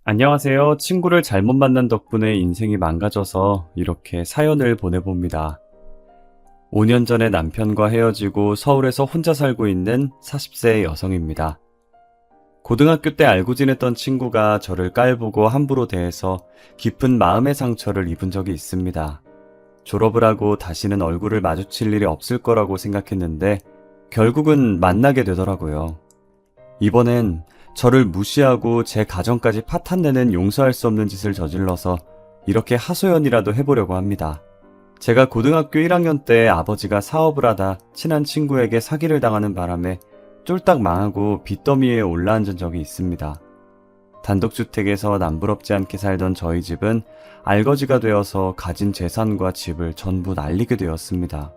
안녕하세요. 친구를 잘못 만난 덕분에 인생이 망가져서 이렇게 사연을 보내봅니다. 5년 전에 남편과 헤어지고 서울에서 혼자 살고 있는 40세 여성입니다. 고등학교 때 알고 지냈던 친구가 저를 깔보고 함부로 대해서 깊은 마음의 상처를 입은 적이 있습니다. 졸업을 하고 다시는 얼굴을 마주칠 일이 없을 거라고 생각했는데 결국은 만나게 되더라고요. 이번엔 저를 무시하고 제 가정까지 파탄내는 용서할 수 없는 짓을 저질러서 이렇게 하소연이라도 해보려고 합니다. 제가 고등학교 1학년 때 아버지가 사업을 하다 친한 친구에게 사기를 당하는 바람에 쫄딱 망하고 빚더미에 올라앉은 적이 있습니다. 단독주택에서 남부럽지 않게 살던 저희 집은 알거지가 되어서 가진 재산과 집을 전부 날리게 되었습니다.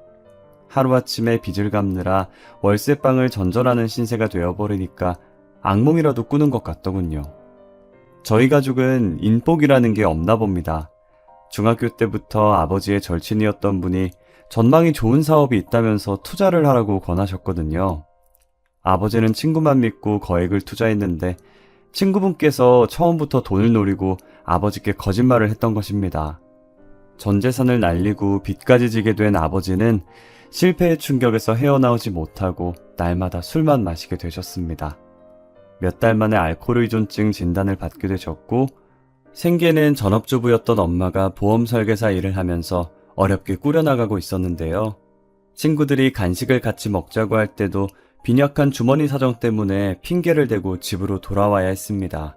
하루아침에 빚을 갚느라 월세방을 전전하는 신세가 되어버리니까 악몽이라도 꾸는 것 같더군요. 저희 가족은 인복이라는 게 없나 봅니다. 중학교 때부터 아버지의 절친이었던 분이 전망이 좋은 사업이 있다면서 투자를 하라고 권하셨거든요. 아버지는 친구만 믿고 거액을 투자했는데 친구분께서 처음부터 돈을 노리고 아버지께 거짓말을 했던 것입니다. 전 재산을 날리고 빚까지 지게 된 아버지는 실패의 충격에서 헤어나오지 못하고 날마다 술만 마시게 되셨습니다. 몇 달 만에 알코올 의존증 진단을 받게 되셨고 생계는 전업주부였던 엄마가 보험 설계사 일을 하면서 어렵게 꾸려나가고 있었는데요. 친구들이 간식을 같이 먹자고 할 때도 빈약한 주머니 사정 때문에 핑계를 대고 집으로 돌아와야 했습니다.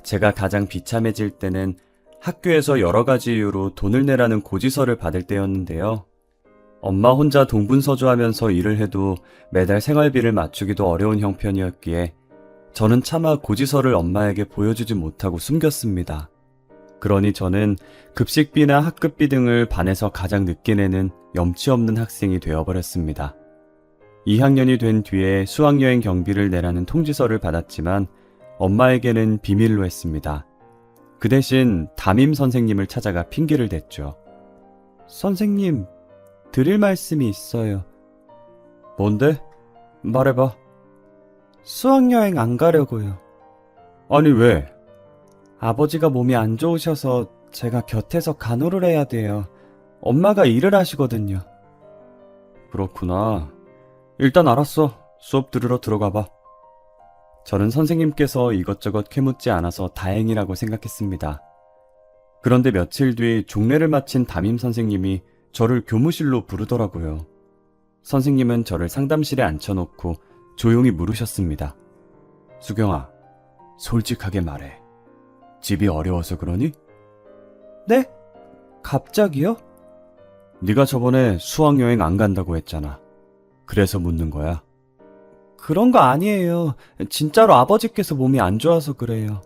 제가 가장 비참해질 때는 학교에서 여러 가지 이유로 돈을 내라는 고지서를 받을 때였는데요. 엄마 혼자 동분서주하면서 일을 해도 매달 생활비를 맞추기도 어려운 형편이었기에 저는 차마 고지서를 엄마에게 보여주지 못하고 숨겼습니다. 그러니 저는 급식비나 학급비 등을 반에서 가장 늦게 내는 염치 없는 학생이 되어버렸습니다. 2학년이 된 뒤에 수학여행 경비를 내라는 통지서를 받았지만 엄마에게는 비밀로 했습니다. 그 대신 담임 선생님을 찾아가 핑계를 댔죠. 선생님, 드릴 말씀이 있어요. 뭔데? 말해봐. 수학여행 안 가려고요. 아니 왜? 아버지가 몸이 안 좋으셔서 제가 곁에서 간호를 해야 돼요. 엄마가 일을 하시거든요. 그렇구나. 일단 알았어. 수업 들으러 들어가 봐. 저는 선생님께서 이것저것 캐묻지 않아서 다행이라고 생각했습니다. 그런데 며칠 뒤 종례를 마친 담임 선생님이 저를 교무실로 부르더라고요. 선생님은 저를 상담실에 앉혀놓고 조용히 물으셨습니다. 수경아, 솔직하게 말해. 집이 어려워서 그러니? 네? 갑자기요? 네가 저번에 수학여행 안 간다고 했잖아. 그래서 묻는 거야. 그런 거 아니에요. 진짜로 아버지께서 몸이 안 좋아서 그래요.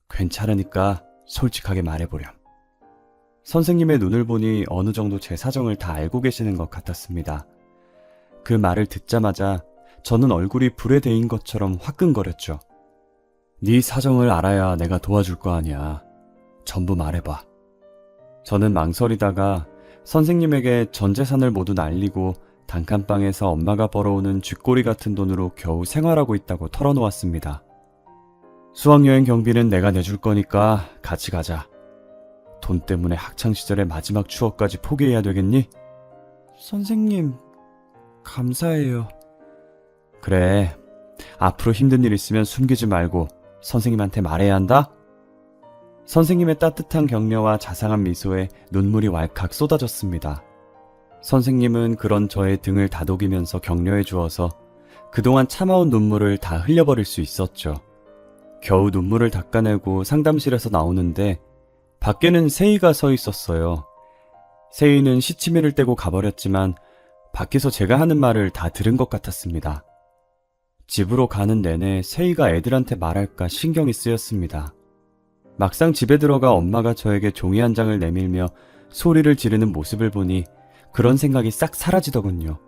괜찮으니까 솔직하게 말해보렴. 선생님의 눈을 보니 어느 정도 제 사정을 다 알고 계시는 것 같았습니다. 그 말을 듣자마자 저는 얼굴이 불에 데인 것처럼 화끈거렸죠. 네 사정을 알아야 내가 도와줄 거 아니야. 전부 말해봐. 저는 망설이다가 선생님에게 전 재산을 모두 날리고 단칸방에서 엄마가 벌어오는 쥐꼬리 같은 돈으로 겨우 생활하고 있다고 털어놓았습니다. 수학여행 경비는 내가 내줄 거니까 같이 가자. 돈 때문에 학창시절의 마지막 추억까지 포기해야 되겠니? 선생님, 감사해요. 그래, 앞으로 힘든 일 있으면 숨기지 말고 선생님한테 말해야 한다? 선생님의 따뜻한 격려와 자상한 미소에 눈물이 왈칵 쏟아졌습니다. 선생님은 그런 저의 등을 다독이면서 격려해 주어서 그동안 참아온 눈물을 다 흘려버릴 수 있었죠. 겨우 눈물을 닦아내고 상담실에서 나오는데 밖에는 세희가 서 있었어요. 세희는 시치미를 떼고 가버렸지만 밖에서 제가 하는 말을 다 들은 것 같았습니다. 집으로 가는 내내 세희가 애들한테 말할까 신경이 쓰였습니다. 막상 집에 들어가 엄마가 저에게 종이 한 장을 내밀며 소리를 지르는 모습을 보니 그런 생각이 싹 사라지더군요.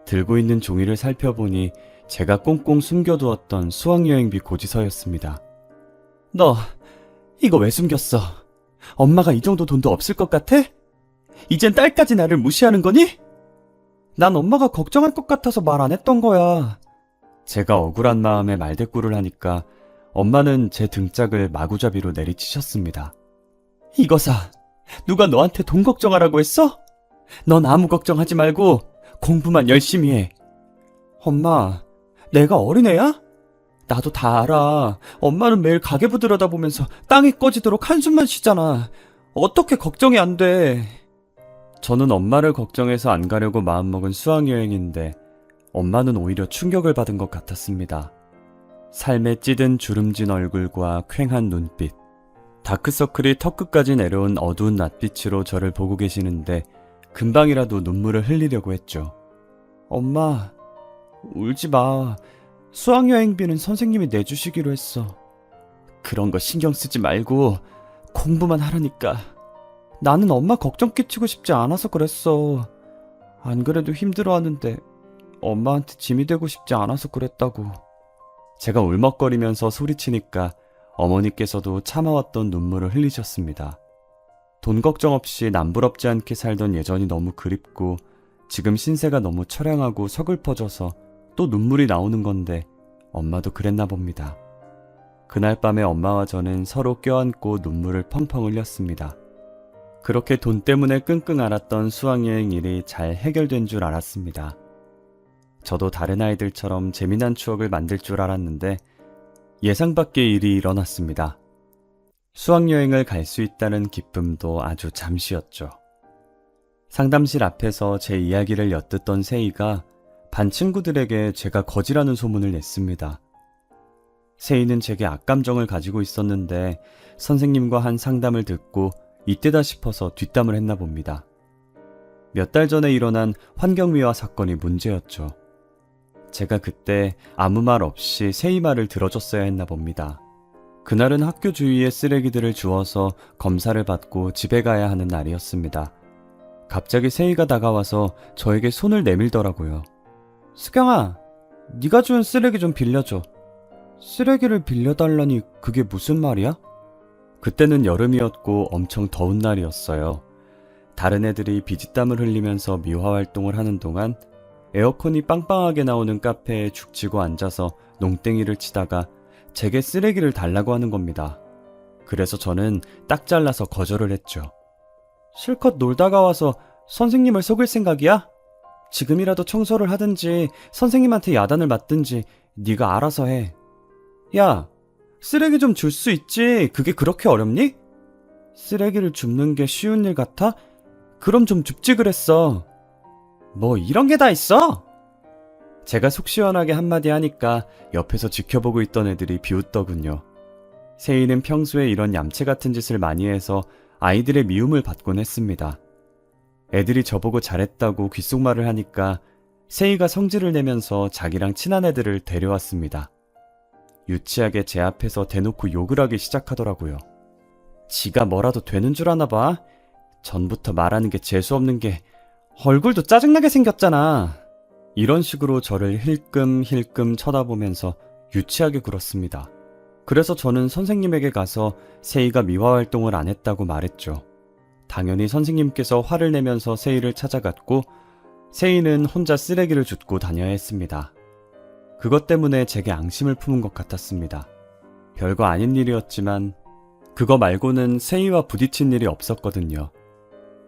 들고 있는 종이를 살펴보니 제가 꽁꽁 숨겨두었던 수학여행비 고지서였습니다. 너 이거 왜 숨겼어? 엄마가 이 정도 돈도 없을 것 같아? 이젠 딸까지 나를 무시하는 거니? 난 엄마가 걱정할 것 같아서 말 안 했던 거야. 제가 억울한 마음에 말대꾸를 하니까 엄마는 제 등짝을 마구잡이로 내리치셨습니다. 이거사, 누가 너한테 돈 걱정하라고 했어? 넌 아무 걱정하지 말고 공부만 열심히 해. 엄마, 내가 어린애야? 나도 다 알아. 엄마는 매일 가계부 들여다보면서 땅이 꺼지도록 한숨만 쉬잖아. 어떻게 걱정이 안 돼? 저는 엄마를 걱정해서 안 가려고 마음먹은 수학여행인데 엄마는 오히려 충격을 받은 것 같았습니다. 삶에 찌든 주름진 얼굴과 퀭한 눈빛, 다크서클이 턱끝까지 내려온 어두운 낯빛으로 저를 보고 계시는데 금방이라도 눈물을 흘리려고 했죠. 엄마, 울지 마. 수학여행비는 선생님이 내주시기로 했어. 그런 거 신경 쓰지 말고 공부만 하라니까. 나는 엄마 걱정 끼치고 싶지 않아서 그랬어. 안 그래도 힘들어하는데 엄마한테 짐이 되고 싶지 않아서 그랬다고. 제가 울먹거리면서 소리치니까 어머니께서도 참아왔던 눈물을 흘리셨습니다. 돈 걱정 없이 남부럽지 않게 살던 예전이 너무 그립고 지금 신세가 너무 처량하고 서글퍼져서 또 눈물이 나오는 건데 엄마도 그랬나 봅니다. 그날 밤에 엄마와 저는 서로 껴안고 눈물을 펑펑 흘렸습니다. 그렇게 돈 때문에 끙끙 앓았던 수학여행 일이 잘 해결된 줄 알았습니다. 저도 다른 아이들처럼 재미난 추억을 만들 줄 알았는데 예상 밖의 일이 일어났습니다. 수학여행을 갈 수 있다는 기쁨도 아주 잠시였죠. 상담실 앞에서 제 이야기를 엿듣던 세이가 반 친구들에게 제가 거지라는 소문을 냈습니다. 세이는 제게 악감정을 가지고 있었는데 선생님과 한 상담을 듣고 이때다 싶어서 뒷담을 했나 봅니다. 몇 달 전에 일어난 환경미화 사건이 문제였죠. 제가 그때 아무 말 없이 세이 말을 들어줬어야 했나 봅니다. 그날은 학교 주위에 쓰레기들을 주워서 검사를 받고 집에 가야 하는 날이었습니다. 갑자기 세이가 다가와서 저에게 손을 내밀더라고요. 수경아, 네가 준 쓰레기 좀 빌려줘. 쓰레기를 빌려달라니 그게 무슨 말이야? 그때는 여름이었고 엄청 더운 날이었어요. 다른 애들이 비지땀을 흘리면서 미화활동을 하는 동안 에어컨이 빵빵하게 나오는 카페에 죽치고 앉아서 농땡이를 치다가 제게 쓰레기를 달라고 하는 겁니다. 그래서 저는 딱 잘라서 거절을 했죠. 실컷 놀다가 와서 선생님을 속일 생각이야? 지금이라도 청소를 하든지 선생님한테 야단을 맞든지 네가 알아서 해. 야, 쓰레기 좀 줄 수 있지. 그게 그렇게 어렵니? 쓰레기를 줍는 게 쉬운 일 같아? 그럼 좀 줍지 그랬어. 뭐 이런 게 다 있어? 제가 속 시원하게 한마디 하니까 옆에서 지켜보고 있던 애들이 비웃더군요. 세이는 평소에 이런 얌체 같은 짓을 많이 해서 아이들의 미움을 받곤 했습니다. 애들이 저보고 잘했다고 귓속말을 하니까 세이가 성질을 내면서 자기랑 친한 애들을 데려왔습니다. 유치하게 제 앞에서 대놓고 욕을 하기 시작하더라고요. 지가 뭐라도 되는 줄 아나 봐. 전부터 말하는 게 재수없는 게 얼굴도 짜증나게 생겼잖아. 이런 식으로 저를 힐끔힐끔 쳐다보면서 유치하게 굴었습니다. 그래서 저는 선생님에게 가서 세이가 미화활동을 안 했다고 말했죠. 당연히 선생님께서 화를 내면서 세이를 찾아갔고 세이는 혼자 쓰레기를 줍고 다녀야 했습니다. 그것 때문에 제게 앙심을 품은 것 같았습니다. 별거 아닌 일이었지만 그거 말고는 세이와 부딪힌 일이 없었거든요.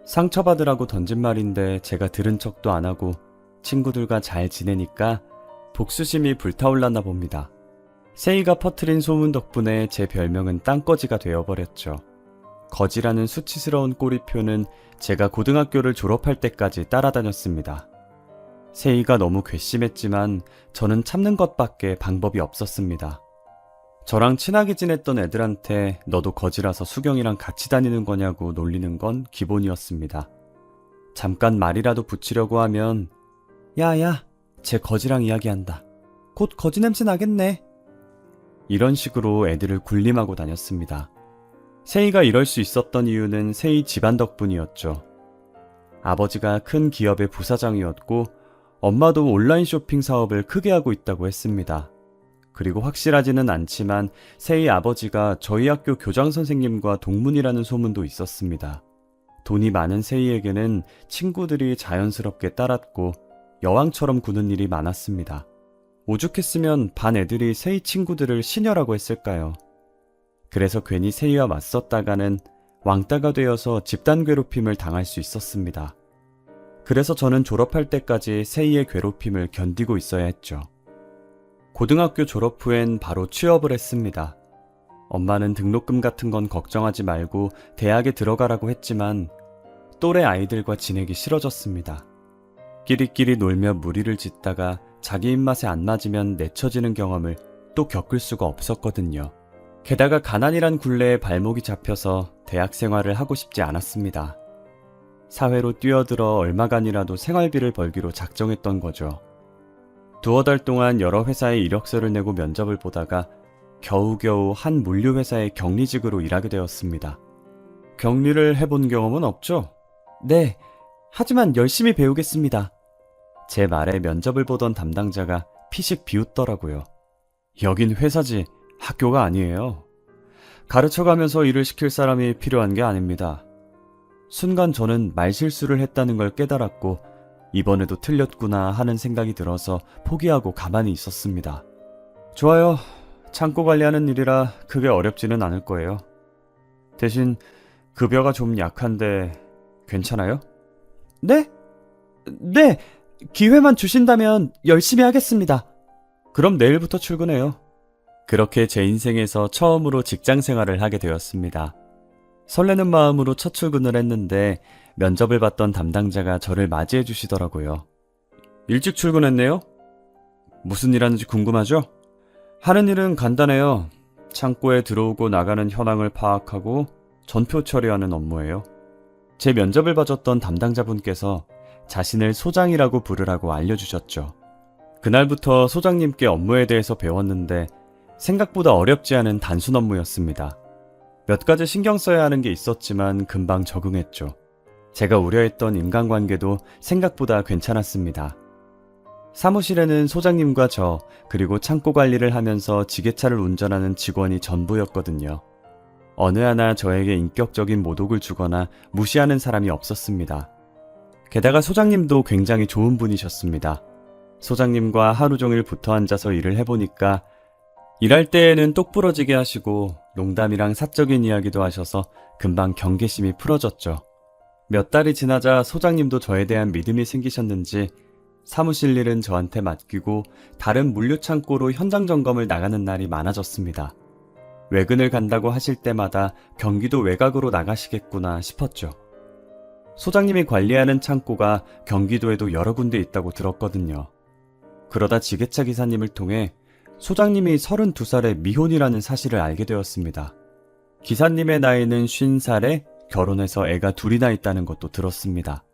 상처받으라고 던진 말인데 제가 들은 척도 안 하고 친구들과 잘 지내니까 복수심이 불타올랐나 봅니다. 세이가 퍼뜨린 소문 덕분에 제 별명은 땅거지가 되어버렸죠. 거지라는 수치스러운 꼬리표는 제가 고등학교를 졸업할 때까지 따라다녔습니다. 세이가 너무 괘씸했지만 저는 참는 것밖에 방법이 없었습니다. 저랑 친하게 지냈던 애들한테 너도 거지라서 수경이랑 같이 다니는 거냐고 놀리는 건 기본이었습니다. 잠깐 말이라도 붙이려고 하면 야야, 쟤 거지랑 이야기한다. 곧 거지 냄새 나겠네. 이런 식으로 애들을 굴림하고 다녔습니다. 세이가 이럴 수 있었던 이유는 세이 집안 덕분이었죠. 아버지가 큰 기업의 부사장이었고 엄마도 온라인 쇼핑 사업을 크게 하고 있다고 했습니다. 그리고 확실하지는 않지만 세이 아버지가 저희 학교 교장 선생님과 동문이라는 소문도 있었습니다. 돈이 많은 세이에게는 친구들이 자연스럽게 따랐고 여왕처럼 구는 일이 많았습니다. 오죽했으면 반 애들이 세희 친구들을 시녀라고 했을까요? 그래서 괜히 세희와 맞섰다가는 왕따가 되어서 집단 괴롭힘을 당할 수 있었습니다. 그래서 저는 졸업할 때까지 세희의 괴롭힘을 견디고 있어야 했죠. 고등학교 졸업 후엔 바로 취업을 했습니다. 엄마는 등록금 같은 건 걱정하지 말고 대학에 들어가라고 했지만 또래 아이들과 지내기 싫어졌습니다. 끼리끼리 놀며 무리를 짓다가 자기 입맛에 안 맞으면 내쳐지는 경험을 또 겪을 수가 없었거든요. 게다가 가난이란 굴레에 발목이 잡혀서 대학 생활을 하고 싶지 않았습니다. 사회로 뛰어들어 얼마간이라도 생활비를 벌기로 작정했던 거죠. 두어 달 동안 여러 회사에 이력서를 내고 면접을 보다가 겨우겨우 한 물류회사의 격리직으로 일하게 되었습니다. 격리를 해본 경험은 없죠? 네, 하지만 열심히 배우겠습니다. 제 말에 면접을 보던 담당자가 피식 비웃더라고요. 여긴 회사지 학교가 아니에요. 가르쳐가면서 일을 시킬 사람이 필요한 게 아닙니다. 순간 저는 말실수를 했다는 걸 깨달았고 이번에도 틀렸구나 하는 생각이 들어서 포기하고 가만히 있었습니다. 좋아요. 창고 관리하는 일이라 크게 어렵지는 않을 거예요. 대신 급여가 좀 약한데 괜찮아요? 네? 네! 기회만 주신다면 열심히 하겠습니다. 그럼 내일부터 출근해요. 그렇게 제 인생에서 처음으로 직장 생활을 하게 되었습니다. 설레는 마음으로 첫 출근을 했는데 면접을 봤던 담당자가 저를 맞이해 주시더라고요. 일찍 출근했네요? 무슨 일 하는지 궁금하죠? 하는 일은 간단해요. 창고에 들어오고 나가는 현황을 파악하고 전표 처리하는 업무예요. 제 면접을 봐줬던 담당자분께서 자신을 소장이라고 부르라고 알려주셨죠. 그날부터 소장님께 업무에 대해서 배웠는데 생각보다 어렵지 않은 단순 업무였습니다. 몇 가지 신경 써야 하는 게 있었지만 금방 적응했죠. 제가 우려했던 인간관계도 생각보다 괜찮았습니다. 사무실에는 소장님과 저, 그리고 창고 관리를 하면서 지게차를 운전하는 직원이 전부였거든요. 어느 하나 저에게 인격적인 모독을 주거나 무시하는 사람이 없었습니다. 게다가 소장님도 굉장히 좋은 분이셨습니다. 소장님과 하루 종일 붙어 앉아서 일을 해보니까 일할 때에는 똑부러지게 하시고 농담이랑 사적인 이야기도 하셔서 금방 경계심이 풀어졌죠. 몇 달이 지나자 소장님도 저에 대한 믿음이 생기셨는지 사무실 일은 저한테 맡기고 다른 물류창고로 현장 점검을 나가는 날이 많아졌습니다. 외근을 간다고 하실 때마다 경기도 외곽으로 나가시겠구나 싶었죠. 소장님이 관리하는 창고가 경기도에도 여러 군데 있다고 들었거든요. 그러다 지게차 기사님을 통해 소장님이 32살의 미혼이라는 사실을 알게 되었습니다. 기사님의 나이는 50살에 결혼해서 애가 둘이나 있다는 것도 들었습니다.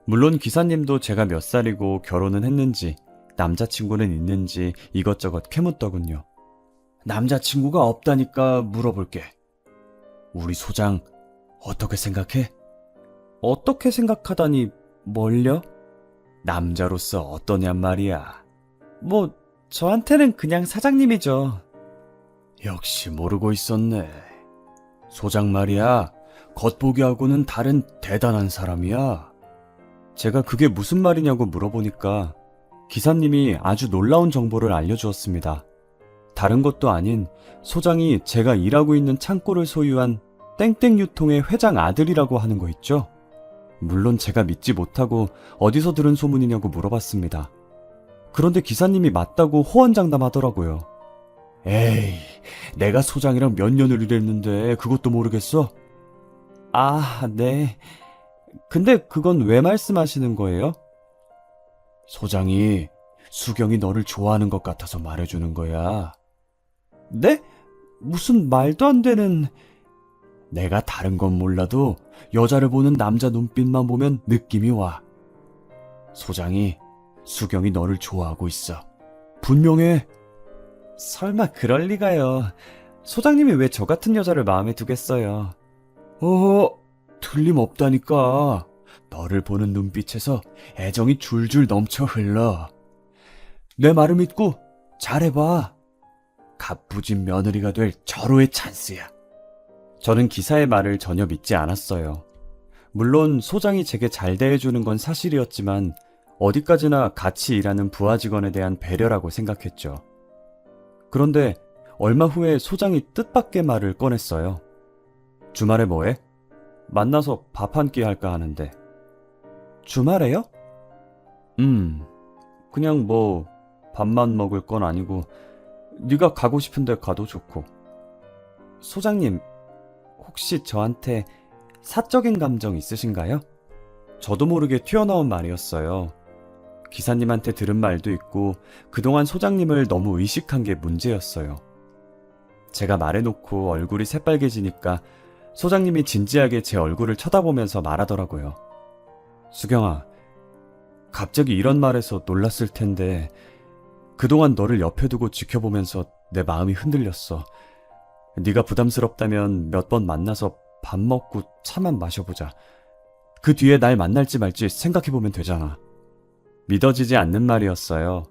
물론 기사님도 제가 몇 살이고 결혼은 했는지 남자친구는 있는지 이것저것 캐묻더군요. 남자친구가 없다니까 물어볼게. 우리 소장 어떻게 생각해? 어떻게 생각하다니 뭘요? 남자로서 어떠냔 말이야. 뭐 저한테는 그냥 사장님이죠. 역시 모르고 있었네. 소장 말이야, 겉보기하고는 다른 대단한 사람이야. 제가 그게 무슨 말이냐고 물어보니까 기사님이 아주 놀라운 정보를 알려주었습니다. 다른 것도 아닌 소장이 제가 일하고 있는 창고를 소유한 땡땡 유통의 회장 아들이라고 하는 거 있죠? 물론 제가 믿지 못하고 어디서 들은 소문이냐고 물어봤습니다. 그런데 기사님이 맞다고 호언장담하더라고요. 에이, 내가 소장이랑 몇 년을 일했는데 그것도 모르겠어? 아, 네. 근데 그건 왜 말씀하시는 거예요? 소장이 수경이 너를 좋아하는 것 같아서 말해주는 거야. 네? 무슨 말도 안 되는... 내가 다른 건 몰라도 여자를 보는 남자 눈빛만 보면 느낌이 와. 소장이 수경이 너를 좋아하고 있어. 분명해. 설마 그럴 리가요. 소장님이 왜 저 같은 여자를 마음에 두겠어요. 틀림없다니까. 너를 보는 눈빛에서 애정이 줄줄 넘쳐 흘러. 내 말을 믿고 잘해봐. 갑부진 며느리가 될 절호의 찬스야. 저는 기사의 말을 전혀 믿지 않았어요. 물론 소장이 제게 잘 대해주는 건 사실이었지만 어디까지나 같이 일하는 부하 직원에 대한 배려라고 생각했죠. 그런데 얼마 후에 소장이 뜻밖의 말을 꺼냈어요. 주말에 뭐해? 만나서 밥 한 끼 할까 하는데. 주말에요? 그냥 뭐 밥만 먹을 건 아니고 네가 가고 싶은데 가도 좋고. 소장님, 혹시 저한테 사적인 감정 있으신가요? 저도 모르게 튀어나온 말이었어요. 기사님한테 들은 말도 있고 그동안 소장님을 너무 의식한 게 문제였어요. 제가 말해놓고 얼굴이 새빨개지니까 소장님이 진지하게 제 얼굴을 쳐다보면서 말하더라고요. 수경아, 갑자기 이런 말에서 놀랐을 텐데 그동안 너를 옆에 두고 지켜보면서 내 마음이 흔들렸어. 네가 부담스럽다면 몇 번 만나서 밥 먹고 차만 마셔보자. 그 뒤에 날 만날지 말지 생각해보면 되잖아. 믿어지지 않는 말이었어요.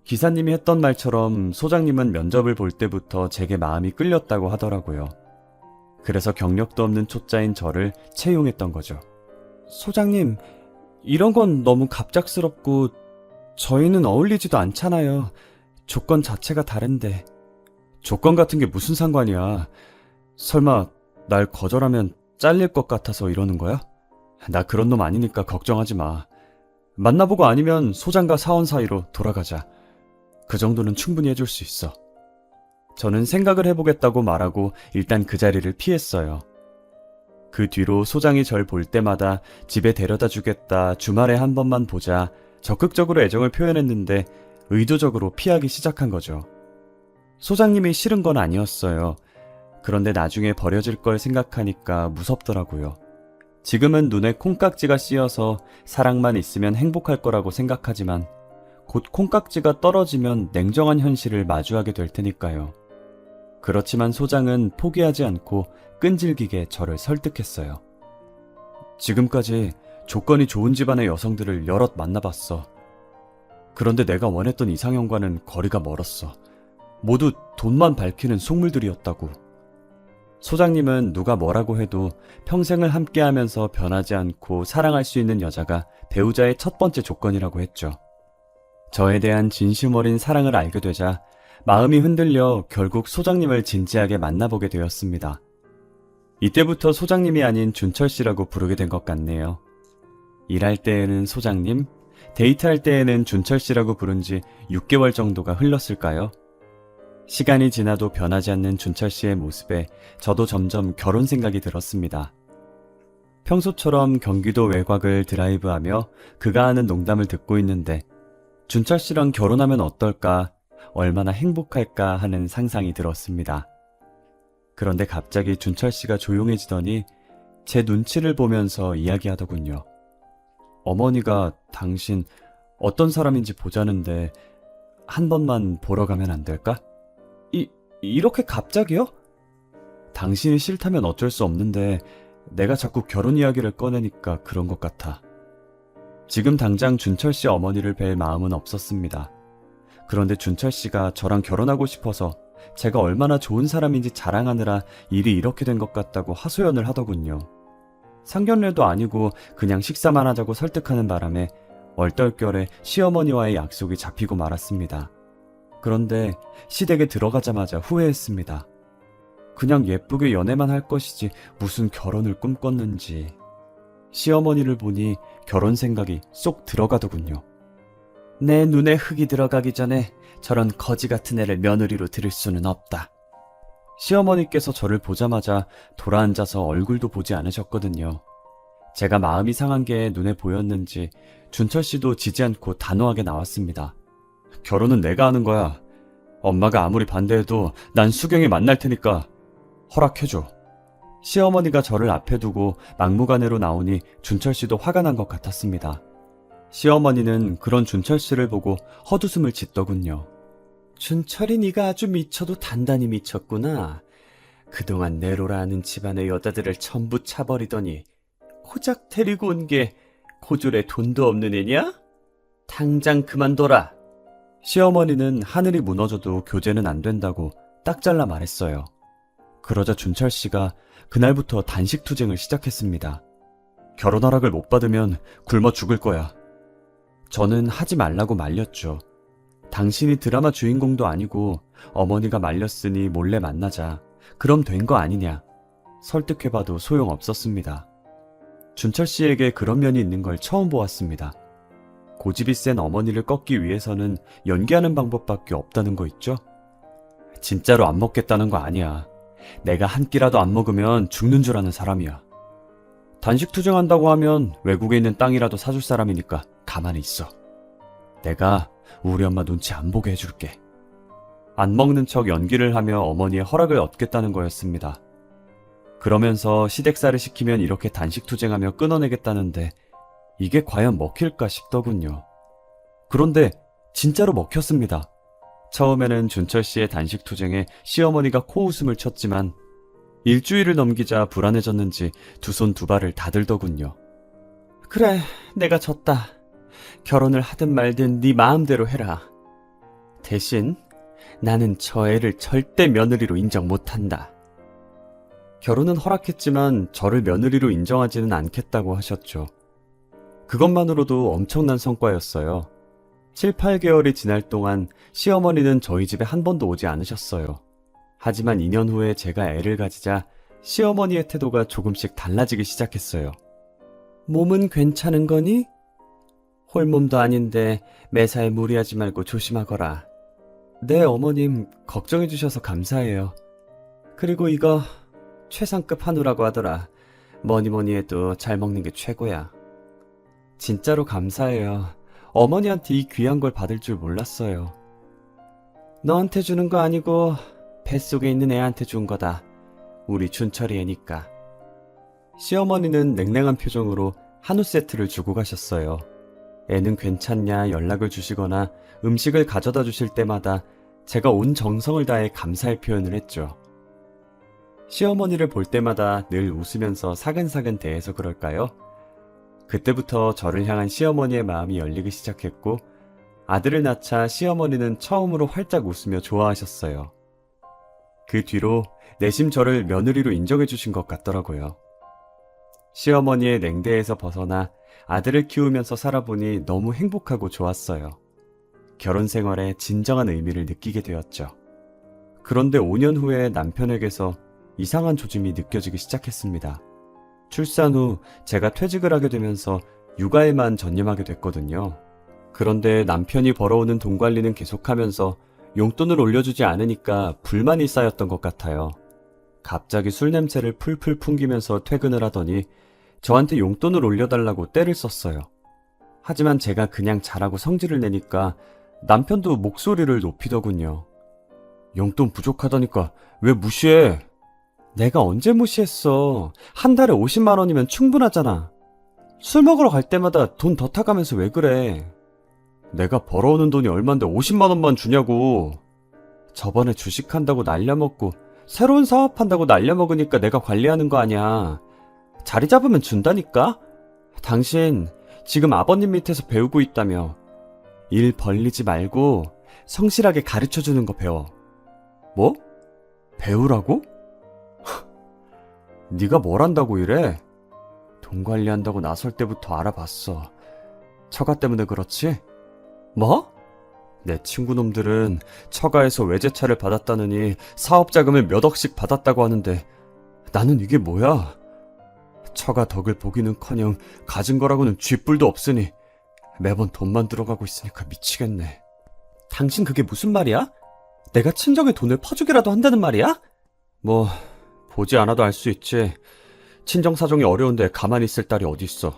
기사님이 했던 말처럼 소장님은 면접을 볼 때부터 제게 마음이 끌렸다고 하더라고요. 그래서 경력도 없는 초짜인 저를 채용했던 거죠. 소장님, 이런 건 너무 갑작스럽고 저희는 어울리지도 않잖아요. 조건 자체가 다른데. 조건 같은 게 무슨 상관이야. 설마 날 거절하면 잘릴 것 같아서 이러는 거야? 나 그런 놈 아니니까 걱정하지 마. 만나보고 아니면 소장과 사원 사이로 돌아가자. 그 정도는 충분히 해줄 수 있어. 저는 생각을 해보겠다고 말하고 일단 그 자리를 피했어요. 그 뒤로 소장이 절 볼 때마다 집에 데려다 주겠다, 주말에 한 번만 보자, 적극적으로 애정을 표현했는데 의도적으로 피하기 시작한 거죠. 소장님이 싫은 건 아니었어요. 그런데 나중에 버려질 걸 생각하니까 무섭더라고요. 지금은 눈에 콩깍지가 씌어서 사랑만 있으면 행복할 거라고 생각하지만 곧 콩깍지가 떨어지면 냉정한 현실을 마주하게 될 테니까요. 그렇지만 소장은 포기하지 않고 끈질기게 저를 설득했어요. 지금까지 조건이 좋은 집안의 여성들을 여럿 만나봤어. 그런데 내가 원했던 이상형과는 거리가 멀었어. 모두 돈만 밝히는 속물들이었다고. 소장님은 누가 뭐라고 해도 평생을 함께하면서 변하지 않고 사랑할 수 있는 여자가 배우자의 첫 번째 조건이라고 했죠. 저에 대한 진심 어린 사랑을 알게 되자 마음이 흔들려 결국 소장님을 진지하게 만나보게 되었습니다. 이때부터 소장님이 아닌 준철 씨라고 부르게 된 것 같네요. 일할 때에는 소장님, 데이트할 때에는 준철 씨라고 부른 지 6개월 정도가 흘렀을까요? 시간이 지나도 변하지 않는 준철 씨의 모습에 저도 점점 결혼 생각이 들었습니다. 평소처럼 경기도 외곽을 드라이브하며 그가 하는 농담을 듣고 있는데 준철 씨랑 결혼하면 어떨까, 얼마나 행복할까 하는 상상이 들었습니다. 그런데 갑자기 준철 씨가 조용해지더니 제 눈치를 보면서 이야기하더군요. 어머니가 당신 어떤 사람인지 보자는데 한 번만 보러 가면 안 될까? 이렇게 갑자기요? 당신이 싫다면 어쩔 수 없는데 내가 자꾸 결혼 이야기를 꺼내니까 그런 것 같아. 지금 당장 준철 씨 어머니를 뵐 마음은 없었습니다. 그런데 준철 씨가 저랑 결혼하고 싶어서 제가 얼마나 좋은 사람인지 자랑하느라 일이 이렇게 된 것 같다고 하소연을 하더군요. 상견례도 아니고 그냥 식사만 하자고 설득하는 바람에 얼떨결에 시어머니와의 약속이 잡히고 말았습니다. 그런데 시댁에 들어가자마자 후회했습니다. 그냥 예쁘게 연애만 할 것이지 무슨 결혼을 꿈꿨는지. 시어머니를 보니 결혼 생각이 쏙 들어가더군요. 내 눈에 흙이 들어가기 전에 저런 거지 같은 애를 며느리로 들일 수는 없다. 시어머니께서 저를 보자마자 돌아앉아서 얼굴도 보지 않으셨거든요. 제가 마음이 상한 게 눈에 보였는지 준철 씨도 지지 않고 단호하게 나왔습니다. 결혼은 내가 하는 거야. 엄마가 아무리 반대해도 난 수경이 만날 테니까 허락해줘. 시어머니가 저를 앞에 두고 막무가내로 나오니 준철 씨도 화가 난 것 같았습니다. 시어머니는 그런 준철 씨를 보고 헛웃음을 짓더군요. 준철이 네가 아주 미쳐도 단단히 미쳤구나. 그동안 내로라 하는 집안의 여자들을 전부 차버리더니 고작 데리고 온 게 고졸에 돈도 없는 애냐? 당장 그만둬라. 시어머니는 하늘이 무너져도 교제는 안 된다고 딱 잘라 말했어요. 그러자 준철 씨가 그날부터 단식 투쟁을 시작했습니다. 결혼 허락을 못 받으면 굶어 죽을 거야. 저는 하지 말라고 말렸죠. 당신이 드라마 주인공도 아니고 어머니가 말렸으니 몰래 만나자. 그럼 된 거 아니냐. 설득해봐도 소용없었습니다. 준철 씨에게 그런 면이 있는 걸 처음 보았습니다. 고집이 센 어머니를 꺾기 위해서는 연기하는 방법밖에 없다는 거 있죠? 진짜로 안 먹겠다는 거 아니야. 내가 한 끼라도 안 먹으면 죽는 줄 아는 사람이야. 단식 투쟁한다고 하면 외국에 있는 땅이라도 사줄 사람이니까 가만히 있어. 내가 우리 엄마 눈치 안 보게 해줄게. 안 먹는 척 연기를 하며 어머니의 허락을 얻겠다는 거였습니다. 그러면서 시댁살을 시키면 이렇게 단식 투쟁하며 끊어내겠다는데 이게 과연 먹힐까 싶더군요. 그런데 진짜로 먹혔습니다. 처음에는 준철 씨의 단식 투쟁에 시어머니가 코웃음을 쳤지만 일주일을 넘기자 불안해졌는지 두 손 두 발을 다 들더군요. 그래, 내가 졌다. 결혼을 하든 말든 네 마음대로 해라. 대신 나는 저 애를 절대 며느리로 인정 못한다. 결혼은 허락했지만 저를 며느리로 인정하지는 않겠다고 하셨죠. 그것만으로도 엄청난 성과였어요. 7, 8개월이 지날 동안 시어머니는 저희 집에 한 번도 오지 않으셨어요. 하지만 2년 후에 제가 애를 가지자 시어머니의 태도가 조금씩 달라지기 시작했어요. 몸은 괜찮은 거니? 홀몸도 아닌데 매사에 무리하지 말고 조심하거라. 네, 어머님 걱정해 주셔서 감사해요. 그리고 이거 최상급 한우라고 하더라. 뭐니 해도 잘 먹는 게 최고야. 진짜로 감사해요. 어머니한테 이 귀한 걸 받을 줄 몰랐어요. 너한테 주는 거 아니고 뱃속에 있는 애한테 준 거다. 우리 준철이 애니까. 시어머니는 냉랭한 표정으로 한우 세트를 주고 가셨어요. 애는 괜찮냐 연락을 주시거나 음식을 가져다 주실 때마다 제가 온 정성을 다해 감사의 표현을 했죠. 시어머니를 볼 때마다 늘 웃으면서 사근사근 대해서 그럴까요? 그때부터 저를 향한 시어머니의 마음이 열리기 시작했고 아들을 낳자 시어머니는 처음으로 활짝 웃으며 좋아하셨어요. 그 뒤로 내심 저를 며느리로 인정해 주신 것 같더라고요. 시어머니의 냉대에서 벗어나 아들을 키우면서 살아보니 너무 행복하고 좋았어요. 결혼 생활에 진정한 의미를 느끼게 되었죠. 그런데 5년 후에 남편에게서 이상한 조짐이 느껴지기 시작했습니다. 출산 후 제가 퇴직을 하게 되면서 육아에만 전념하게 됐거든요. 그런데 남편이 벌어오는 돈 관리는 계속하면서 용돈을 올려주지 않으니까 불만이 쌓였던 것 같아요. 갑자기 술 냄새를 풀풀 풍기면서 퇴근을 하더니 저한테 용돈을 올려달라고 떼를 썼어요. 하지만 제가 그냥 잘하고 성질을 내니까 남편도 목소리를 높이더군요. 용돈 부족하다니까 왜 무시해? 내가 언제 무시했어. 한 달에 50만 원이면 충분하잖아. 술 먹으러 갈 때마다 돈 더 타가면서 왜 그래? 내가 벌어오는 돈이 얼만데 50만 원만 주냐고. 저번에 주식한다고 날려먹고 새로운 사업한다고 날려먹으니까 내가 관리하는 거 아니야. 자리 잡으면 준다니까? 당신 지금 아버님 밑에서 배우고 있다며. 일 벌리지 말고 성실하게 가르쳐주는 거 배워. 뭐? 배우라고? 네가 뭘 한다고 이래? 돈 관리한다고 나설 때부터 알아봤어. 처가 때문에 그렇지? 뭐? 내 친구놈들은 처가에서 외제차를 받았다느니 사업 자금을 몇 억씩 받았다고 하는데 나는 이게 뭐야? 처가 덕을 보기는커녕 가진 거라고는 쥐뿔도 없으니 매번 돈만 들어가고 있으니까 미치겠네. 당신 그게 무슨 말이야? 내가 친정에 돈을 퍼주기라도 한다는 말이야? 뭐 보지 않아도 알 수 있지. 친정 사정이 어려운데 가만히 있을 딸이 어딨어.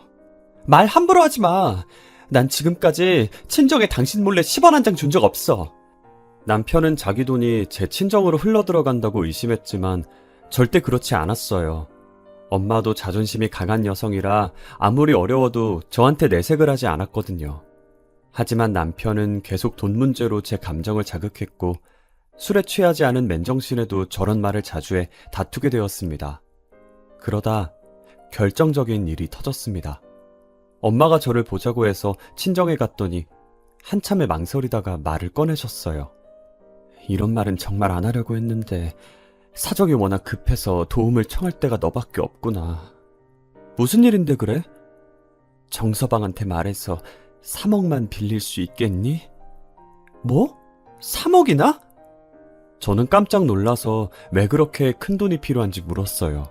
말 함부로 하지 마. 난 지금까지 친정에 당신 몰래 10원 한 장 준 적 없어. 남편은 자기 돈이 제 친정으로 흘러들어간다고 의심했지만 절대 그렇지 않았어요. 엄마도 자존심이 강한 여성이라 아무리 어려워도 저한테 내색을 하지 않았거든요. 하지만 남편은 계속 돈 문제로 제 감정을 자극했고 술에 취하지 않은 맨정신에도 저런 말을 자주 해 다투게 되었습니다. 그러다 결정적인 일이 터졌습니다. 엄마가 저를 보자고 해서 친정에 갔더니 한참을 망설이다가 말을 꺼내셨어요. 이런 말은 정말 안 하려고 했는데 사정이 워낙 급해서 도움을 청할 데가 너밖에 없구나. 무슨 일인데 그래? 정서방한테 말해서 3억만 빌릴 수 있겠니? 뭐? 3억이나? 저는 깜짝 놀라서 왜 그렇게 큰 돈이 필요한지 물었어요.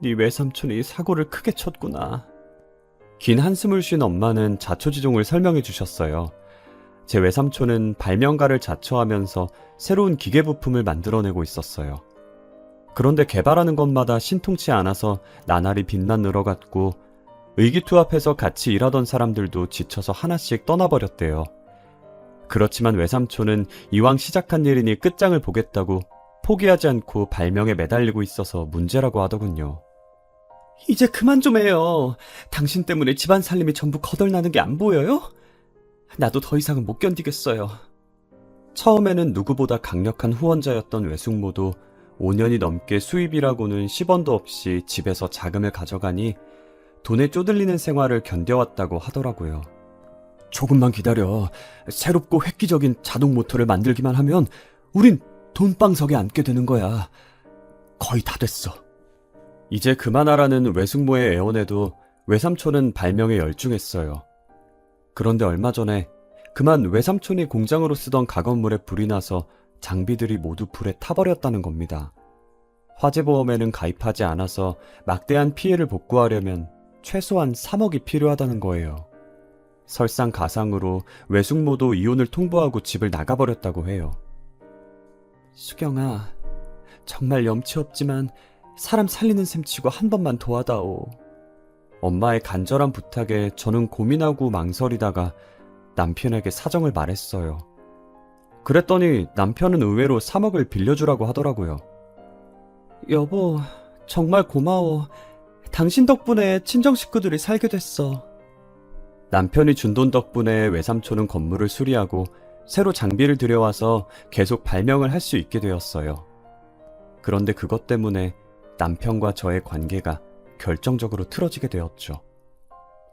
네 외삼촌이 사고를 크게 쳤구나. 긴 한숨을 쉰 엄마는 자초지종을 설명해 주셨어요. 제 외삼촌은 발명가를 자처하면서 새로운 기계 부품을 만들어내고 있었어요. 그런데 개발하는 것마다 신통치 않아서 나날이 빚만 늘어갔고 의기투합해서 같이 일하던 사람들도 지쳐서 하나씩 떠나버렸대요. 그렇지만 외삼촌은 이왕 시작한 일이니 끝장을 보겠다고 포기하지 않고 발명에 매달리고 있어서 문제라고 하더군요. 이제 그만 좀 해요. 당신 때문에 집안 살림이 전부 거덜나는 게 안 보여요? 나도 더 이상은 못 견디겠어요. 처음에는 누구보다 강력한 후원자였던 외숙모도 5년이 넘게 수입이라고는 10원도 없이 집에서 자금을 가져가니 돈에 쪼들리는 생활을 견뎌왔다고 하더라고요. 조금만 기다려. 새롭고 획기적인 자동 모터를 만들기만 하면 우린 돈방석에 앉게 되는 거야. 거의 다 됐어. 이제 그만하라는 외숙모의 애원에도 외삼촌은 발명에 열중했어요. 그런데 얼마 전에 그만 외삼촌이 공장으로 쓰던 가건물에 불이 나서 장비들이 모두 불에 타버렸다는 겁니다. 화재보험에는 가입하지 않아서 막대한 피해를 복구하려면 최소한 3억이 필요하다는 거예요. 설상가상으로 외숙모도 이혼을 통보하고 집을 나가버렸다고 해요. 수경아, 정말 염치 없지만 사람 살리는 셈치고 한 번만 도와다오. 엄마의 간절한 부탁에 저는 고민하고 망설이다가 남편에게 사정을 말했어요. 그랬더니 남편은 의외로 3억을 빌려주라고 하더라고요. 여보, 정말 고마워. 당신 덕분에 친정 식구들이 살게 됐어. 남편이 준 돈 덕분에 외삼촌은 건물을 수리하고 새로 장비를 들여와서 계속 발명을 할 수 있게 되었어요. 그런데 그것 때문에 남편과 저의 관계가 결정적으로 틀어지게 되었죠.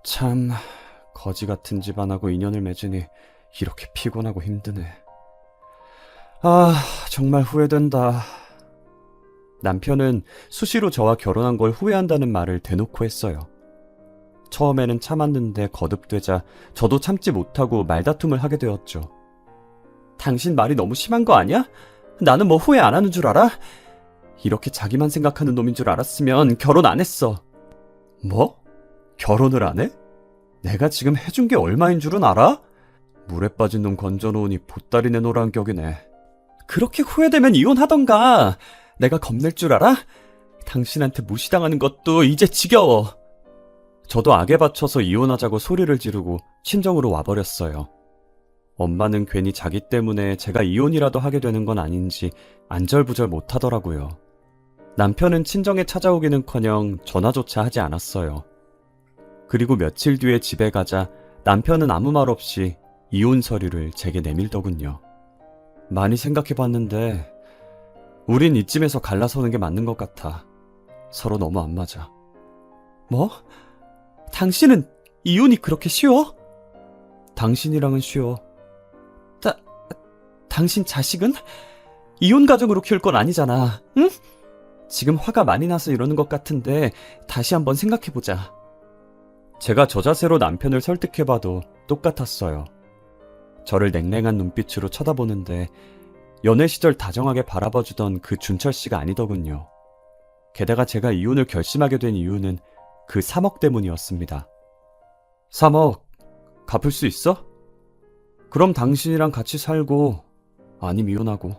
참, 거지 같은 집안하고 인연을 맺으니 이렇게 피곤하고 힘드네. 정말 후회된다. 남편은 수시로 저와 결혼한 걸 후회한다는 말을 대놓고 했어요. 처음에는 참았는데 거듭되자 저도 참지 못하고 말다툼을 하게 되었죠. 당신 말이 너무 심한 거 아니야? 나는 뭐 후회 안 하는 줄 알아? 이렇게 자기만 생각하는 놈인 줄 알았으면 결혼 안 했어. 뭐? 결혼을 안 해? 내가 지금 해준 게 얼마인 줄은 알아? 물에 빠진 놈 건져놓으니 보따리 내놓으란 격이네. 그렇게 후회되면 이혼하던가. 내가 겁낼 줄 알아? 당신한테 무시당하는 것도 이제 지겨워. 저도 악에 받쳐서 이혼하자고 소리를 지르고 친정으로 와버렸어요. 엄마는 괜히 자기 때문에 제가 이혼이라도 하게 되는 건 아닌지 안절부절 못하더라고요. 남편은 친정에 찾아오기는커녕 전화조차 하지 않았어요. 그리고 며칠 뒤에 집에 가자 남편은 아무 말 없이 이혼 서류를 제게 내밀더군요. 많이 생각해봤는데 우린 이쯤에서 갈라서는 게 맞는 것 같아. 서로 너무 안 맞아. 뭐? 당신은 이혼이 그렇게 쉬워? 당신이랑은 쉬워. 당신 자식은? 이혼 가정으로 키울 건 아니잖아, 응? 지금 화가 많이 나서 이러는 것 같은데 다시 한번 생각해보자. 제가 저 자세로 남편을 설득해봐도 똑같았어요. 저를 냉랭한 눈빛으로 쳐다보는데 연애 시절 다정하게 바라봐주던 그 준철 씨가 아니더군요. 게다가 제가 이혼을 결심하게 된 이유는 그 3억 때문이었습니다. 3억 갚을 수 있어? 그럼 당신이랑 같이 살고 아님 이혼하고.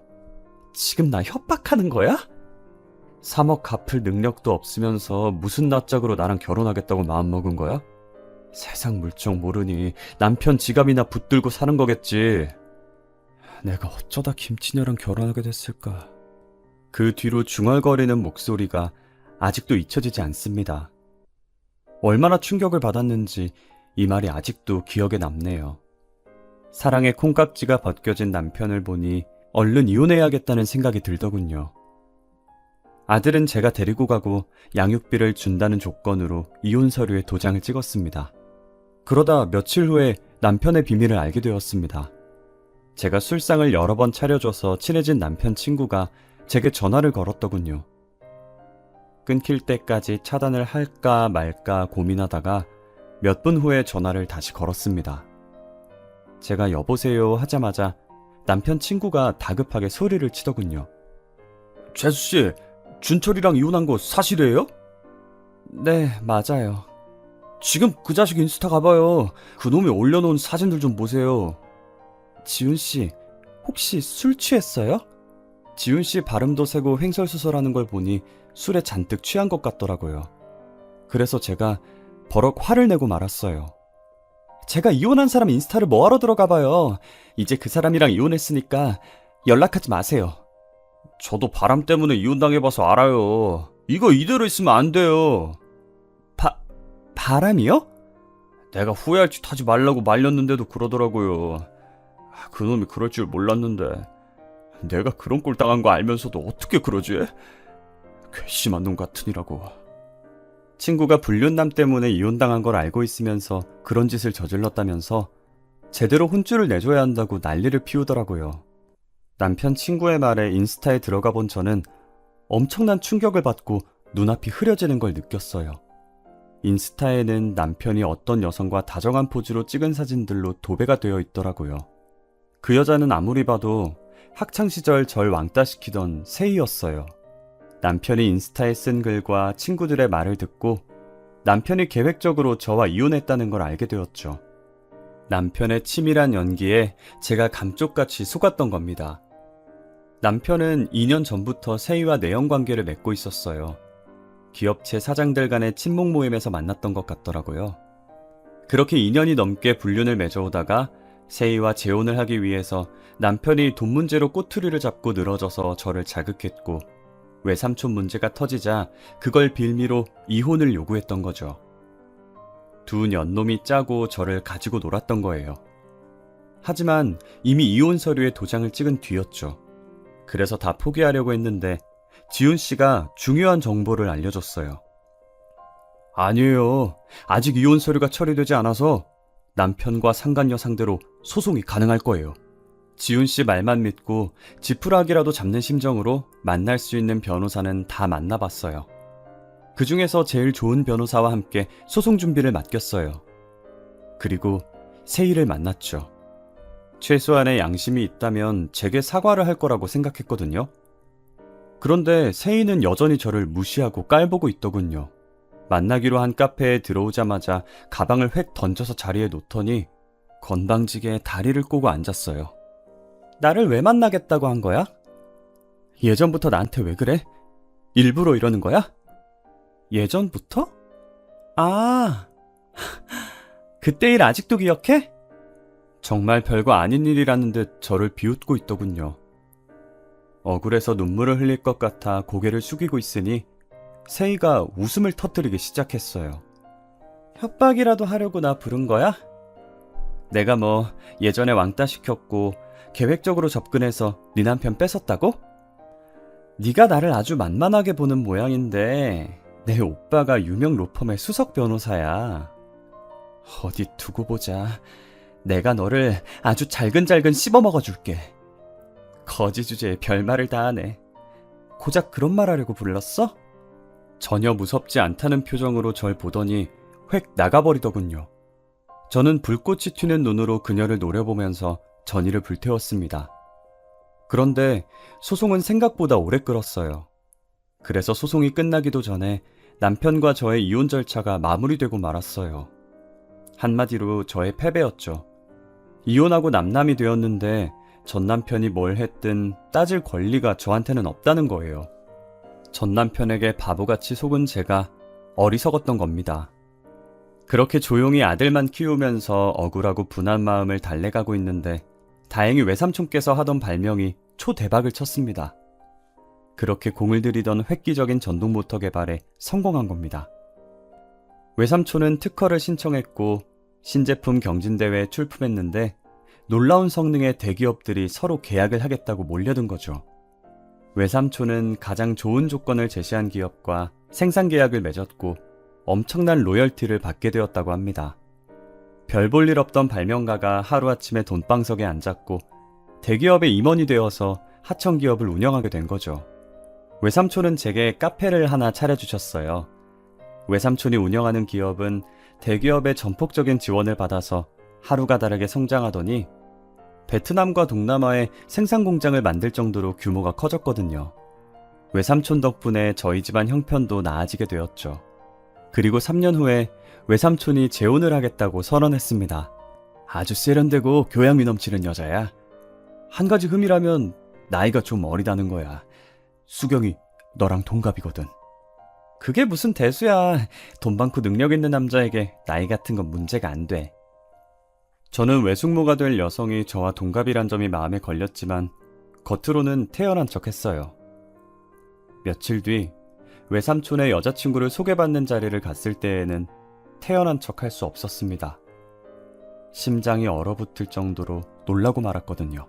지금 나 협박하는 거야? 3억 갚을 능력도 없으면서 무슨 낯짝으로 나랑 결혼하겠다고 마음먹은 거야? 세상 물정 모르니 남편 지갑이나 붙들고 사는 거겠지. 내가 어쩌다 김치녀랑 결혼하게 됐을까. 그 뒤로 중얼거리는 목소리가 아직도 잊혀지지 않습니다. 얼마나 충격을 받았는지 이 말이 아직도 기억에 남네요. 사랑의 콩깍지가 벗겨진 남편을 보니 얼른 이혼해야겠다는 생각이 들더군요. 아들은 제가 데리고 가고 양육비를 준다는 조건으로 이혼 서류에 도장을 찍었습니다. 그러다 며칠 후에 남편의 비밀을 알게 되었습니다. 제가 술상을 여러 번 차려줘서 친해진 남편 친구가 제게 전화를 걸었더군요. 끊길 때까지 차단을 할까 말까 고민하다가 몇 분 후에 전화를 다시 걸었습니다. 제가 여보세요 하자마자 남편 친구가 다급하게 소리를 치더군요. 재수씨, 준철이랑 이혼한 거 사실이에요? 네, 맞아요. 지금 그 자식 인스타 가봐요. 그놈이 올려놓은 사진들 좀 보세요. 지훈씨, 혹시 술 취했어요? 지훈씨 발음도 세고 횡설수설하는 걸 보니 술에 잔뜩 취한 것 같더라고요. 그래서 제가 버럭 화를 내고 말았어요. 제가 이혼한 사람 인스타를 뭐하러 들어가봐요. 이제 그 사람이랑 이혼했으니까 연락하지 마세요. 저도 바람 때문에 이혼당해봐서 알아요. 이거 이대로 있으면 안 돼요. 바람이요? 내가 후회할 짓 하지 말라고 말렸는데도 그러더라고요. 그놈이 그럴 줄 몰랐는데 내가 그런 꼴 당한 거 알면서도 어떻게 그러지? 괘씸한 놈 같으니라고. 친구가 불륜남 때문에 이혼당한 걸 알고 있으면서 그런 짓을 저질렀다면서 제대로 혼쭐을 내줘야 한다고 난리를 피우더라고요. 남편 친구의 말에 인스타에 들어가 본 저는 엄청난 충격을 받고 눈앞이 흐려지는 걸 느꼈어요. 인스타에는 남편이 어떤 여성과 다정한 포즈로 찍은 사진들로 도배가 되어 있더라고요. 그 여자는 아무리 봐도 학창시절 절 왕따시키던 세희였어요. 남편이 인스타에 쓴 글과 친구들의 말을 듣고 남편이 계획적으로 저와 이혼했다는 걸 알게 되었죠. 남편의 치밀한 연기에 제가 감쪽같이 속았던 겁니다. 남편은 2년 전부터 세희와 내연관계를 맺고 있었어요. 기업체 사장들 간의 친목 모임에서 만났던 것 같더라고요. 그렇게 2년이 넘게 불륜을 맺어오다가 세희와 재혼을 하기 위해서 남편이 돈 문제로 꼬투리를 잡고 늘어져서 저를 자극했고 외삼촌 문제가 터지자 그걸 빌미로 이혼을 요구했던 거죠. 두 년놈이 짜고 저를 가지고 놀았던 거예요. 하지만 이미 이혼 서류에 도장을 찍은 뒤였죠. 그래서 다 포기하려고 했는데 지훈 씨가 중요한 정보를 알려줬어요. 아니에요. 아직 이혼 서류가 처리되지 않아서 남편과 상간녀 상대로 소송이 가능할 거예요. 지훈 씨 말만 믿고 지푸라기라도 잡는 심정으로 만날 수 있는 변호사는 다 만나봤어요. 그 중에서 제일 좋은 변호사와 함께 소송 준비를 맡겼어요. 그리고 세희를 만났죠. 최소한의 양심이 있다면 제게 사과를 할 거라고 생각했거든요. 그런데 세희는 여전히 저를 무시하고 깔보고 있더군요. 만나기로 한 카페에 들어오자마자 가방을 획 던져서 자리에 놓더니 건방지게 다리를 꼬고 앉았어요. 나를 왜 만나겠다고 한 거야? 예전부터 나한테 왜 그래? 일부러 이러는 거야? 예전부터? 아, 그때 일 아직도 기억해? 정말 별거 아닌 일이라는 듯 저를 비웃고 있더군요. 억울해서 눈물을 흘릴 것 같아 고개를 숙이고 있으니 세희가 웃음을 터뜨리기 시작했어요. 협박이라도 하려고 나 부른 거야? 내가 뭐 예전에 왕따 시켰고 계획적으로 접근해서 네 남편 뺏었다고? 네가 나를 아주 만만하게 보는 모양인데 내 오빠가 유명 로펌의 수석 변호사야. 어디 두고 보자. 내가 너를 아주 잘근잘근 씹어먹어줄게. 거지 주제에 별말을 다 하네. 고작 그런 말 하려고 불렀어? 전혀 무섭지 않다는 표정으로 절 보더니 획 나가버리더군요. 저는 불꽃이 튀는 눈으로 그녀를 노려보면서 전의를 불태웠습니다. 그런데 소송은 생각보다 오래 끌었어요. 그래서 소송이 끝나기도 전에 남편과 저의 이혼 절차가 마무리되고 말았어요. 한마디로 저의 패배였죠. 이혼하고 남남이 되었는데 전 남편이 뭘 했든 따질 권리가 저한테는 없다는 거예요. 전 남편에게 바보같이 속은 제가 어리석었던 겁니다. 그렇게 조용히 아들만 키우면서 억울하고 분한 마음을 달래가고 있는데 다행히 외삼촌께서 하던 발명이 초대박을 쳤습니다. 그렇게 공을 들이던 획기적인 전동모터 개발에 성공한 겁니다. 외삼촌은 특허를 신청했고 신제품 경진대회에 출품했는데 놀라운 성능의 대기업들이 서로 계약을 하겠다고 몰려든 거죠. 외삼촌은 가장 좋은 조건을 제시한 기업과 생산 계약을 맺었고 엄청난 로열티를 받게 되었다고 합니다. 별 볼 일 없던 발명가가 하루아침에 돈방석에 앉았고 대기업의 임원이 되어서 하청기업을 운영하게 된 거죠. 외삼촌은 제게 카페를 하나 차려주셨어요. 외삼촌이 운영하는 기업은 대기업의 전폭적인 지원을 받아서 하루가 다르게 성장하더니 베트남과 동남아에 생산 공장을 만들 정도로 규모가 커졌거든요. 외삼촌 덕분에 저희 집안 형편도 나아지게 되었죠. 그리고 3년 후에 외삼촌이 재혼을 하겠다고 선언했습니다. 아주 세련되고 교양미 넘치는 여자야. 한 가지 흠이라면 나이가 좀 어리다는 거야. 수경이 너랑 동갑이거든. 그게 무슨 대수야. 돈 많고 능력 있는 남자에게 나이 같은 건 문제가 안 돼. 저는 외숙모가 될 여성이 저와 동갑이란 점이 마음에 걸렸지만 겉으로는 태연한 척했어요. 며칠 뒤 외삼촌의 여자친구를 소개받는 자리를 갔을 때에는 태연한 척할 수 없었습니다. 심장이 얼어붙을 정도로 놀라고 말았거든요.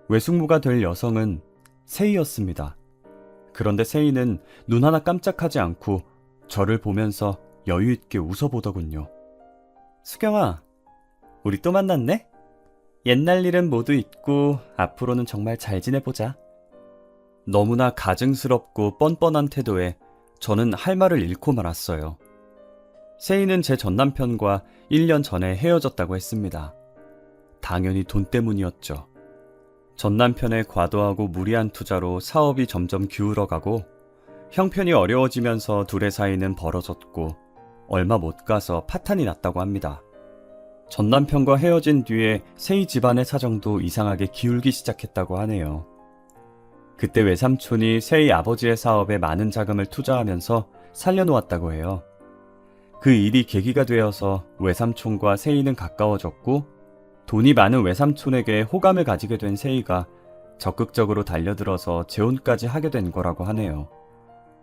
외숙모가 될 여성은 세희였습니다. 그런데 세희는 눈 하나 깜짝하지 않고 저를 보면서 여유있게 웃어보더군요. 수경아, 우리 또 만났네? 옛날 일은 모두 잊고 앞으로는 정말 잘 지내보자. 너무나 가증스럽고 뻔뻔한 태도에 저는 할 말을 잃고 말았어요. 세희는 제 전남편과 1년 전에 헤어졌다고 했습니다. 당연히 돈 때문이었죠. 전남편의 과도하고 무리한 투자로 사업이 점점 기울어가고 형편이 어려워지면서 둘의 사이는 벌어졌고 얼마 못 가서 파탄이 났다고 합니다. 전남편과 헤어진 뒤에 세희 집안의 사정도 이상하게 기울기 시작했다고 하네요. 그때 외삼촌이 세희 아버지의 사업에 많은 자금을 투자하면서 살려놓았다고 해요. 그 일이 계기가 되어서 외삼촌과 세희는 가까워졌고 돈이 많은 외삼촌에게 호감을 가지게 된 세희가 적극적으로 달려들어서 재혼까지 하게 된 거라고 하네요.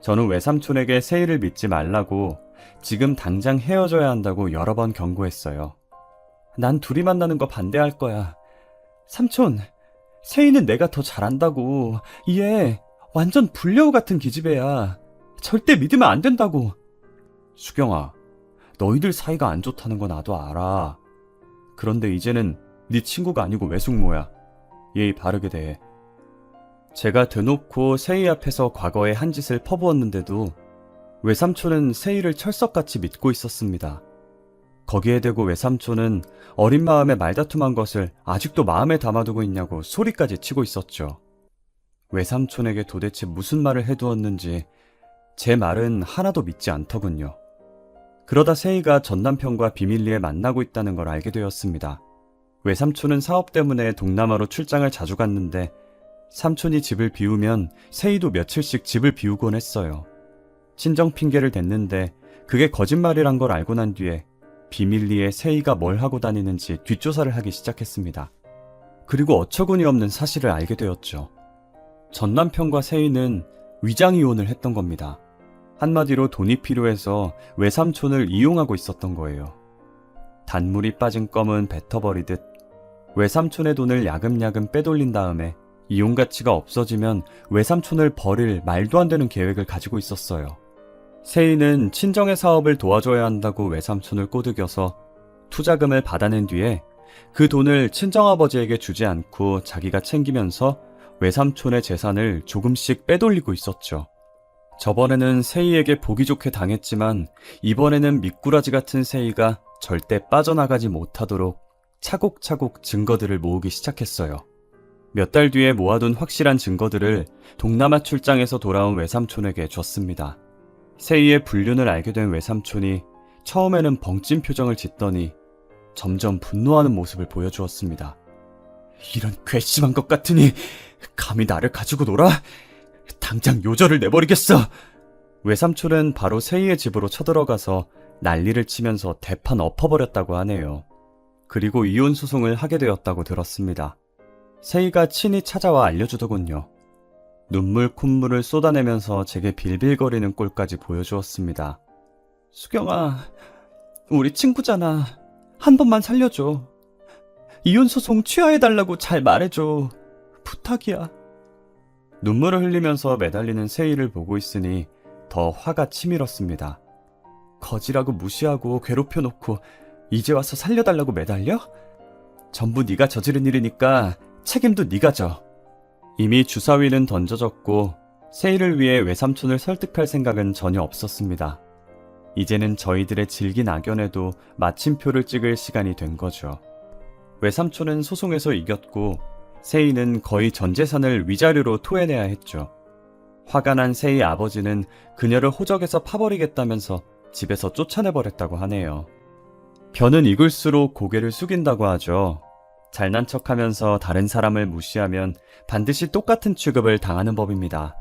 저는 외삼촌에게 세희를 믿지 말라고 지금 당장 헤어져야 한다고 여러 번 경고했어요. 난 둘이 만나는 거 반대할 거야. 삼촌, 세희는 내가 더 잘한다고. 얘 완전 불려우 같은 기집애야. 절대 믿으면 안 된다고. 수경아, 너희들 사이가 안 좋다는 거 나도 알아. 그런데 이제는 네 친구가 아니고 외숙모야. 예의 바르게 대해. 제가 대놓고 세희 앞에서 과거에 한 짓을 퍼부었는데도 외삼촌은 세희를 철석같이 믿고 있었습니다. 거기에 대고 외삼촌은 어린 마음에 말다툼한 것을 아직도 마음에 담아두고 있냐고 소리까지 치고 있었죠. 외삼촌에게 도대체 무슨 말을 해두었는지 제 말은 하나도 믿지 않더군요. 그러다 세희가 전남편과 비밀리에 만나고 있다는 걸 알게 되었습니다. 외삼촌은 사업 때문에 동남아로 출장을 자주 갔는데 삼촌이 집을 비우면 세희도 며칠씩 집을 비우곤 했어요. 친정 핑계를 댔는데 그게 거짓말이란 걸 알고 난 뒤에 비밀리에 세희가 뭘 하고 다니는지 뒷조사를 하기 시작했습니다. 그리고 어처구니 없는 사실을 알게 되었죠. 전남편과 세희는 위장이혼을 했던 겁니다. 한마디로 돈이 필요해서 외삼촌을 이용하고 있었던 거예요. 단물이 빠진 껌은 뱉어버리듯 외삼촌의 돈을 야금야금 빼돌린 다음에 이용 가치가 없어지면 외삼촌을 버릴 말도 안 되는 계획을 가지고 있었어요. 세희는 친정의 사업을 도와줘야 한다고 외삼촌을 꼬드겨서 투자금을 받아낸 뒤에 그 돈을 친정아버지에게 주지 않고 자기가 챙기면서 외삼촌의 재산을 조금씩 빼돌리고 있었죠. 저번에는 세희에게 보기 좋게 당했지만 이번에는 미꾸라지 같은 세희가 절대 빠져나가지 못하도록 차곡차곡 증거들을 모으기 시작했어요. 몇 달 뒤에 모아둔 확실한 증거들을 동남아 출장에서 돌아온 외삼촌에게 줬습니다. 세희의 불륜을 알게 된 외삼촌이 처음에는 벙찐 표정을 짓더니 점점 분노하는 모습을 보여주었습니다. 이런 괘씸한 것 같으니 감히 나를 가지고 놀아? 당장 요절을 내버리겠어! 외삼촌은 바로 세희의 집으로 쳐들어가서 난리를 치면서 대판 엎어버렸다고 하네요. 그리고 이혼 소송을 하게 되었다고 들었습니다. 세희가 친히 찾아와 알려주더군요. 눈물 콧물을 쏟아내면서 제게 빌빌거리는 꼴까지 보여주었습니다. 수경아, 우리 친구잖아. 한 번만 살려줘. 이혼 소송 취하해달라고 잘 말해줘. 부탁이야. 눈물을 흘리면서 매달리는 세희를 보고 있으니 더 화가 치밀었습니다. 거지라고 무시하고 괴롭혀놓고 이제 와서 살려달라고 매달려? 전부 네가 저지른 일이니까 책임도 네가 져. 이미 주사위는 던져졌고 세희를 위해 외삼촌을 설득할 생각은 전혀 없었습니다. 이제는 저희들의 질긴 악연에도 마침표를 찍을 시간이 된 거죠. 외삼촌은 소송에서 이겼고 세이는 거의 전 재산을 위자료로 토해내야 했죠. 화가 난 세이 아버지는 그녀를 호적에서 파버리겠다면서 집에서 쫓아내버렸다고 하네요. 변은 익을수록 고개를 숙인다고 하죠. 잘난 척하면서 다른 사람을 무시하면 반드시 똑같은 취급을 당하는 법입니다.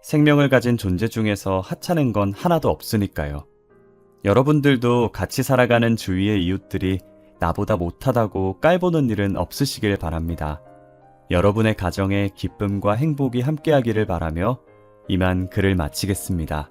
생명을 가진 존재 중에서 하찮은 건 하나도 없으니까요. 여러분들도 같이 살아가는 주위의 이웃들이 나보다 못하다고 깔보는 일은 없으시길 바랍니다. 여러분의 가정에 기쁨과 행복이 함께하기를 바라며 이만 글을 마치겠습니다.